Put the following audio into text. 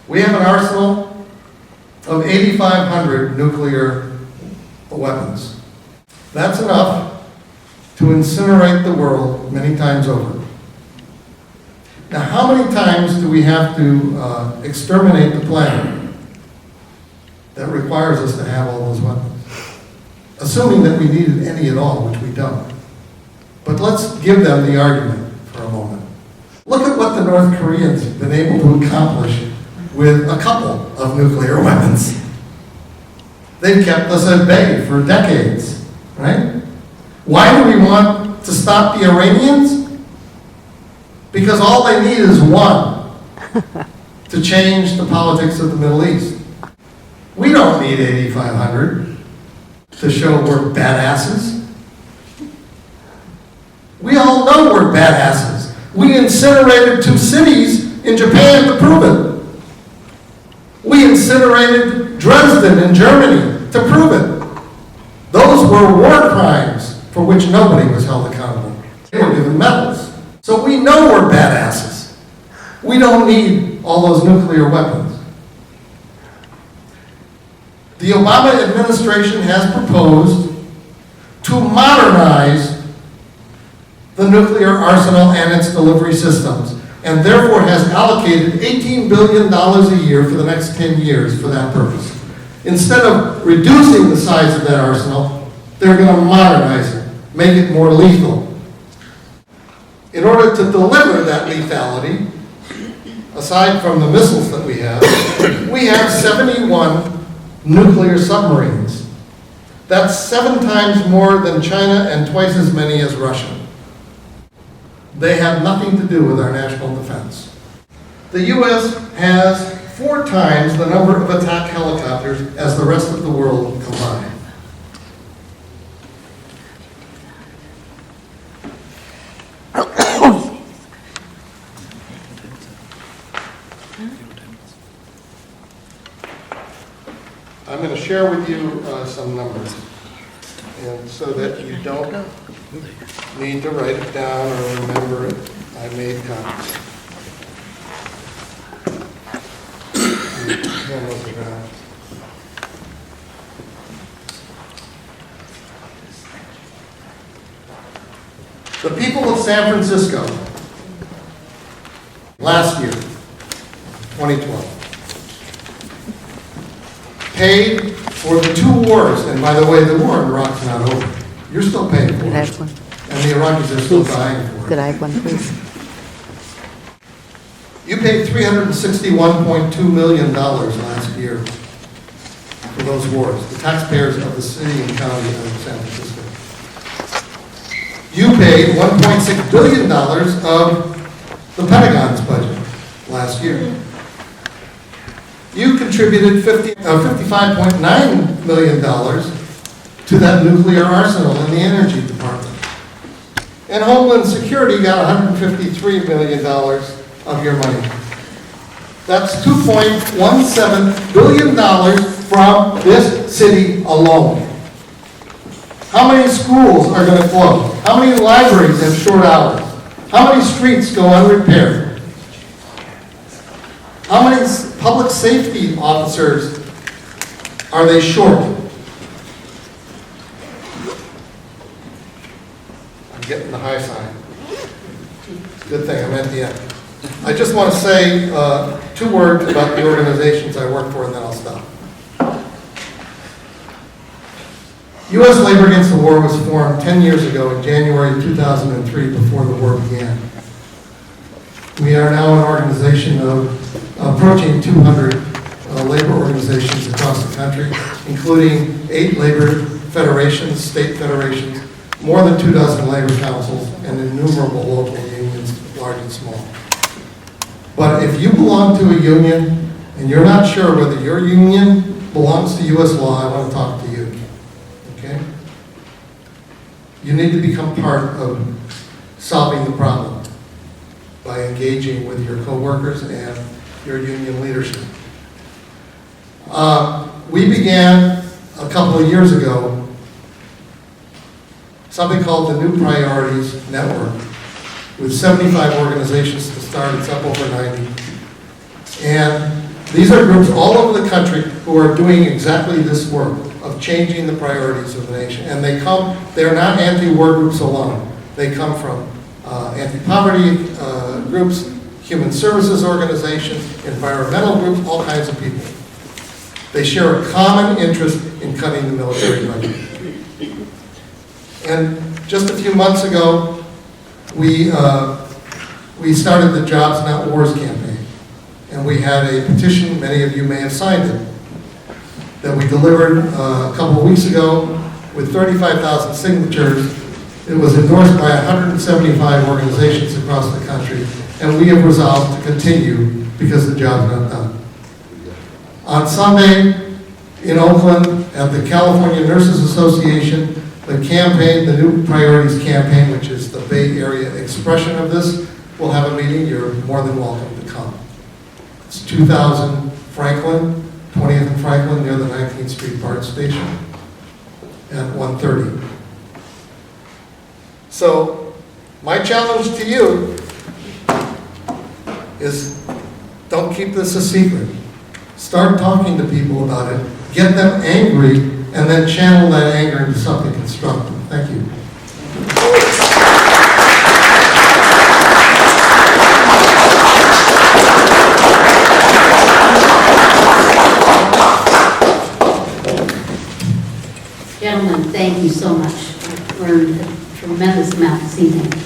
We have an arsenal of 8,500 nuclear weapons. That's enough to incinerate the world many times over. Now, how many times do we have to exterminate the planet that requires us to have all those weapons? Assuming that we needed any at all, which we don't. But let's give them the argument for a moment. Look at what the North Koreans have been able to accomplish with a couple of nuclear weapons. They've kept us at bay for decades, right? Why do we want to stop the Iranians? Because all they need is one to change the politics of the Middle East. We don't need 8,500 to show we're badasses. We all know we're badasses. We incinerated 2 cities in Japan to prove it. We incinerated Dresden in Germany to prove it. Those were war crimes for which nobody was held accountable. They were given medals. So we know we're badasses. We don't need all those nuclear weapons. The Obama administration has proposed to modernize the nuclear arsenal and its delivery systems, and therefore has allocated $18 billion a year for the next 10 years for that purpose. Instead of reducing the size of that arsenal, they're going to modernize it, make it more lethal. In order to deliver that lethality, aside from the missiles that we have 71 nuclear submarines. That's 7 times more than China and twice as many as Russia. They have nothing to do with our national defense. The U.S. has 4 times the number of attack helicopters as the rest of the world combined. I'm going to share with you some numbers, and so that you don't need to write it down or remember it, I made copies. Hand those around. The people of San Francisco, last year, 2012, paid for the 2 wars, and by the way, the war in Iraq's not over. You're still paying for it. And the Iraqis are still dying for it. Could I have one, please? You paid $361.2 million last year for those wars, the taxpayers of the city and county of San Francisco. You paid $1.6 billion of the Pentagon's budget last year. You contributed $55.9 million to that nuclear arsenal in the Energy Department. And Homeland Security got $153 million of your money. That's $2.17 billion from this city alone. How many schools are going to close? How many libraries have short hours? How many streets go unrepaired? How many public safety officers are they short? I'm getting the high sign. Good thing I'm at the end. I just want to say 2 words about the organizations I work for, and then I'll stop. U.S. Labor Against the War was formed 10 years ago in January 2003, before the war began. We are now an organization of approaching 200 labor organizations across the country, including 8 labor federations, state federations, more than 24 labor councils, and innumerable local unions, large and small. But if you belong to a union and you're not sure whether your union belongs to U.S. law, I want to talk to you. Okay? You need to become part of solving the problem by engaging with your coworkers and your union leadership. We began a couple of years ago something called the New Priorities Network, with 75 organizations to start. It's up over 90. And These are groups all over the country who are doing exactly this work of changing the priorities of the nation. And they're not anti-war groups alone. They come from anti-poverty groups, human services organizations, environmental groups, all kinds of people. They share a common interest in cutting the military budget. And just a few months ago, we started the Jobs Not Wars campaign. And we had a petition, many of you may have signed it, that we delivered a couple of weeks ago with 35,000 signatures. It was endorsed by 175 organizations across the country, and we have resolved to continue because the job's not done. On Sunday in Oakland at the California Nurses Association, the campaign, the New Priorities campaign, which is the Bay Area expression of this, will have a meeting. You're more than welcome to come. It's 2000 Franklin, 20th and Franklin, near the 19th Street BART station at 1:30. So my challenge to you is don't keep this a secret. Start talking to people about it, get them angry, and then channel that anger into something constructive. Thank you. Gentlemen, thank you so much. I've learned a tremendous amount this evening.